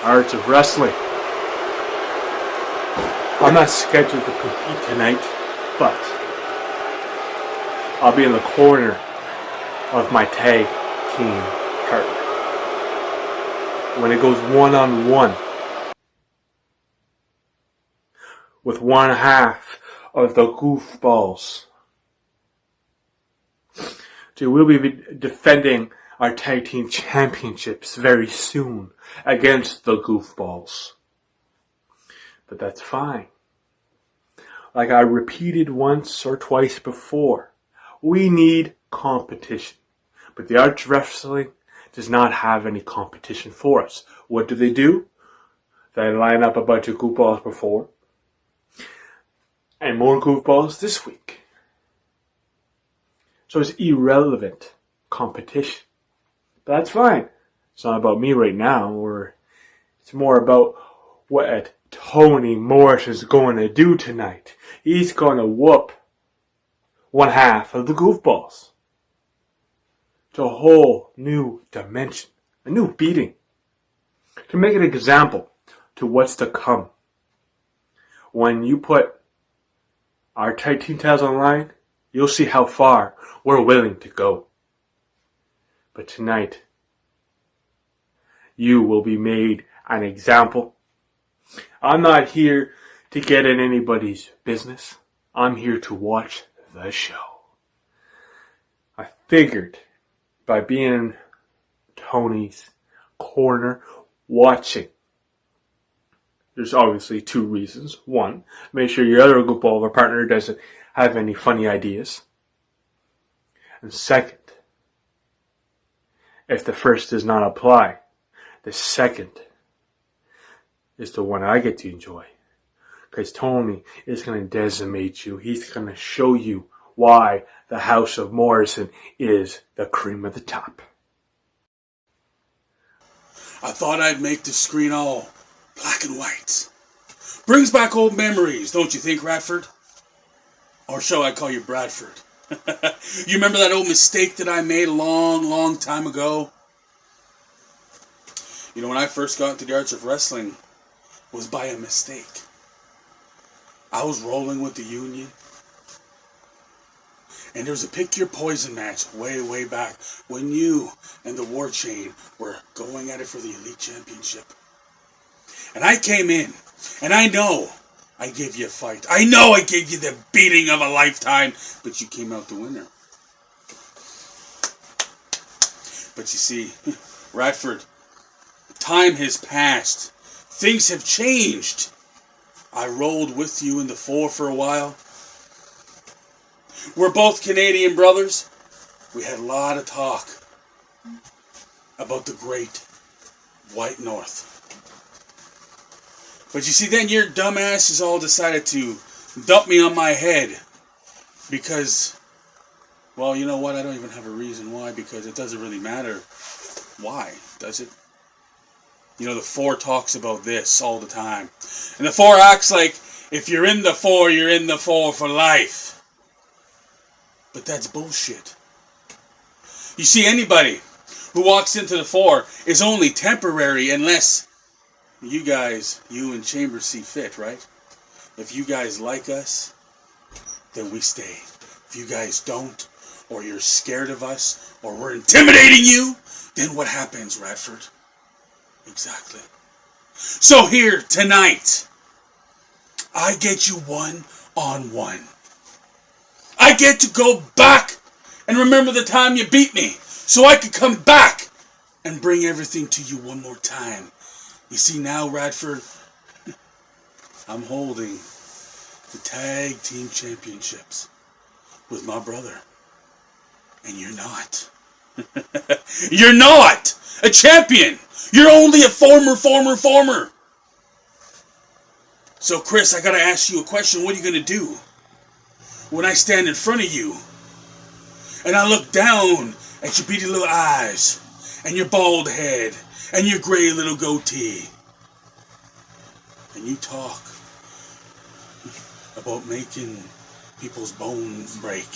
Arts of Wrestling. I'm not scheduled to compete tonight, but I'll be in the corner of my tag team partner when it goes one-on-one with one half of the Goofballs. So we'll be defending our tag team championships very soon against the Goofballs. But that's fine. Like I repeated once or twice before, we need competition. But the Arch Wrestling does not have any competition for us. What do? They line up a bunch of goofballs before, and more goofballs this week. So it's irrelevant competition. But that's fine. It's not about me right now, or it's more about what Tony Morrison's going to do tonight. He's going to whoop one half of the Goofballs to a whole new dimension, a new beating, to make an example to what's to come. When you put our tag team titles on the line, you'll see how far we're willing to go. But tonight, you will be made an example. I'm not here to get in anybody's business. I'm here to watch the show. I figured by being in Tony's corner watching, there's obviously two reasons. One, make sure your other goofball partner doesn't have any funny ideas. And second, if the first does not apply, the second is the one I get to enjoy. Because Tony is going to decimate you. He's going to show you why the House of Morrison is the cream of the top. I thought I'd make the screen all black and white. Brings back old memories, don't you think, Radford? Or shall I call you Bradford? You remember that old mistake that I made a long, long time ago? You know, when I first got into the Arts of Wrestling, was by a mistake. I was rolling with the Union, and there was a pick your poison match way, way back when you and the War Chain were going at it for the Elite Championship. And I came in, and I know I gave you a fight. I know I gave you the beating of a lifetime, but you came out the winner. But you see, Radford, time has passed. Things have changed. I rolled with you in the 4 for a while. We're both Canadian brothers. We had a lot of talk about the great White North. But you see, then your dumbasses all decided to dump me on my head because, well, you know what? I don't even have a reason why, because it doesn't really matter why, does it? You know, the 4 talks about this all the time. And the 4 acts like if you're in the 4, you're in the 4 for life. But that's bullshit. You see, anybody who walks into the 4 is only temporary unless you guys, you and Chambers, see fit, right? If you guys like us, then we stay. If you guys don't, or you're scared of us, or we're intimidating you, then what happens, Radford? Exactly. So here, tonight, I get you one-on-one. I get to go back and remember the time you beat me, so I can come back and bring everything to you one more time. You see now, Radford, I'm holding the tag team championships with my brother. And you're not. You're not a champion. You're only a former. So, Chris, I gotta ask you a question. What are you gonna do when I stand in front of you and I look down at your beady little eyes and your bald head and your gray little goatee, and you talk about making people's bones break?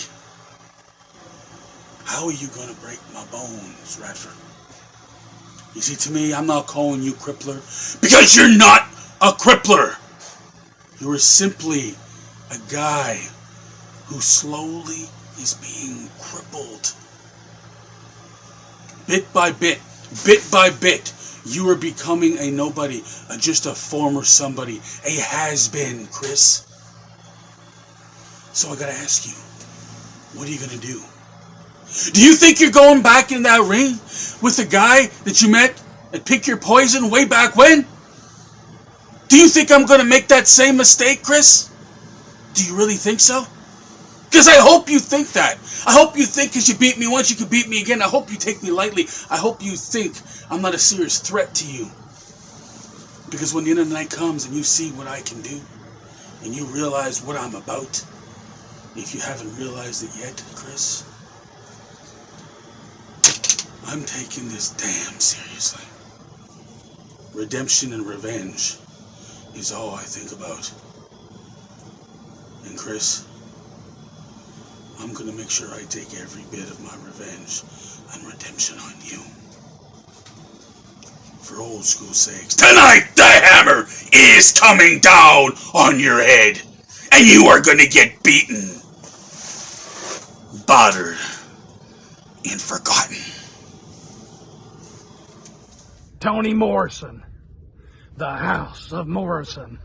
How are you going to break my bones, Radford? You see, to me, I'm not calling you crippler because you're not a crippler. You are simply a guy who slowly is being crippled. Bit by bit, you are becoming a nobody, just a former somebody, a has-been, Chris. So I gotta ask you, what are you gonna do? Do you think you're going back in that ring with the guy that you met at Pick Your Poison way back when? Do you think I'm gonna make that same mistake, Chris? Do you really think so? Because I hope you think that. I hope you think because you beat me once, you can beat me again. I hope you take me lightly. I hope you think I'm not a serious threat to you. Because when the end of the night comes and you see what I can do, and you realize what I'm about, if you haven't realized it yet, Chris, I'm taking this damn seriously. Redemption and revenge is all I think about. And Chris, I'm gonna make sure I take every bit of my revenge and redemption on you. For old school's sakes, tonight the hammer is coming down on your head, and you are gonna get beaten, battered, and forgotten. Tony Morrison, the House of Morrison.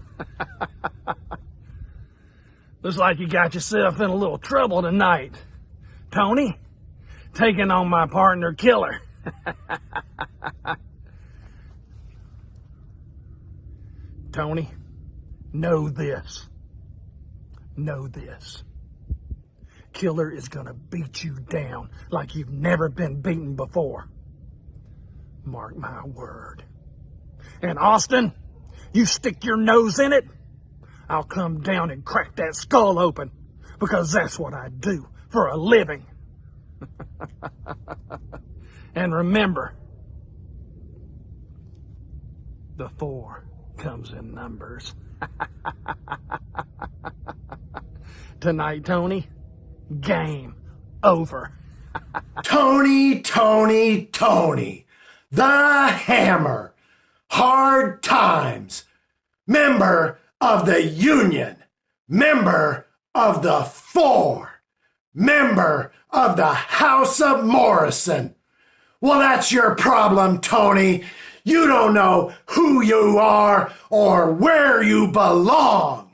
Looks like you got yourself in a little trouble tonight, Tony, taking on my partner Killer. Tony, know this. Know this. Killer is gonna beat you down like you've never been beaten before. Mark my word. And Austin, you stick your nose in it, I'll come down and crack that skull open, because that's what I do for a living. And remember, the 4 comes in numbers. Tonight, Tony, game over. Tony, the Hammer, Hard Times, member of the Union, member of the 4, member of the House of Morrison. Well, that's your problem, Tony. You don't know who you are or where you belong.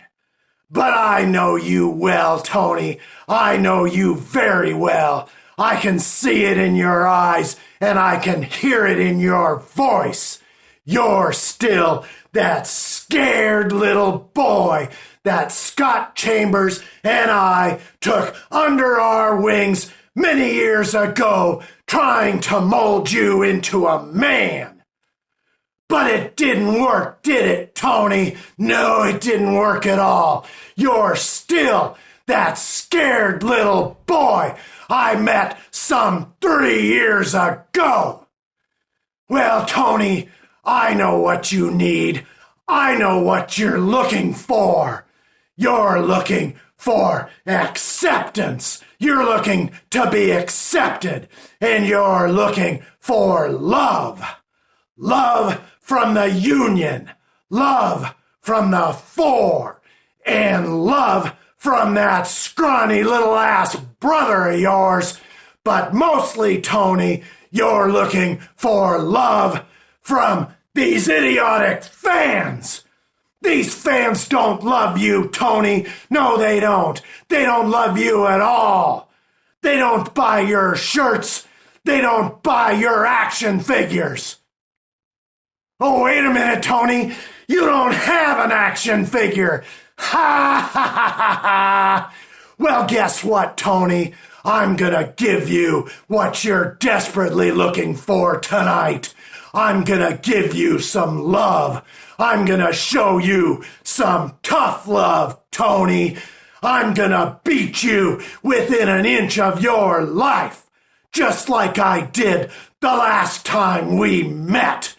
But I know you well, Tony. I know you very well. I can see it in your eyes, and I can hear it in your voice. You're still that scared little boy that Scott Chambers and I took under our wings many years ago, trying to mold you into a man. But it didn't work, did it, Tony? No, it didn't work at all. You're still that scared little boy I met some 3 years ago. Well, Tony, I know what you need. I know what you're looking for. You're looking for acceptance. You're looking to be accepted. And you're looking for love. Love from the Union. Love from the 4. And love from that scrawny little ass brother of yours. But mostly, Tony, you're looking for love from these idiotic fans. These fans don't love you, Tony. No, they don't. They don't love you at all. They don't buy your shirts. They don't buy your action figures. Oh, wait a minute, Tony. You don't have an action figure. Ha ha ha ha ha. Well, guess what, Tony? I'm gonna give you what you're desperately looking for tonight. I'm gonna give you some love. I'm gonna show you some tough love, Tony. I'm gonna beat you within an inch of your life, just like I did the last time we met.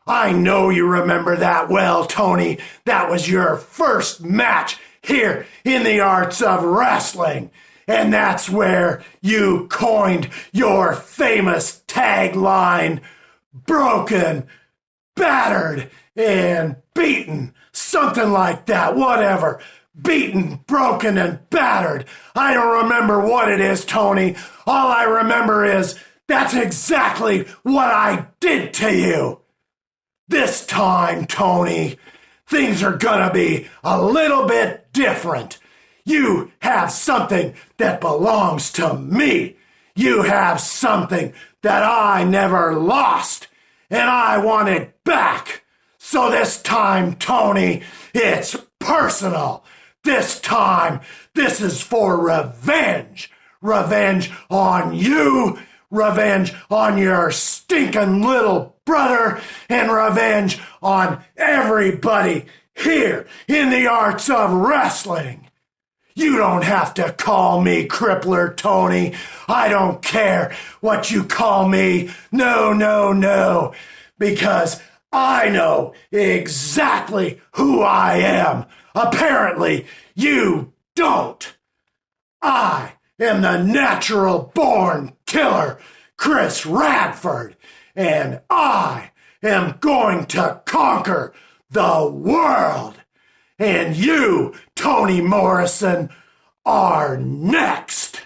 I know you remember that well, Tony. That was your first match here in the arts of wrestling. And that's where you coined your famous tagline, broken, battered, and beaten. Something like that, whatever. Beaten, broken, and battered. I don't remember what it is, Tony. All I remember is that's exactly what I did to you. This time, Tony, things are gonna be a little bit different. You have something that belongs to me. You have something that I never lost, and I want it back. So this time, Tony, it's personal. This time, this is for revenge. Revenge on you, revenge on your stinking little brother, and revenge on everybody here in the arts of wrestling. You don't have to call me Crippler, Tony. I don't care what you call me. No, no, no. Because I know exactly who I am. Apparently, you don't. I am the natural-born killer, Chris Radford, and I am going to conquer the world. And you, Tony Morrison, are next.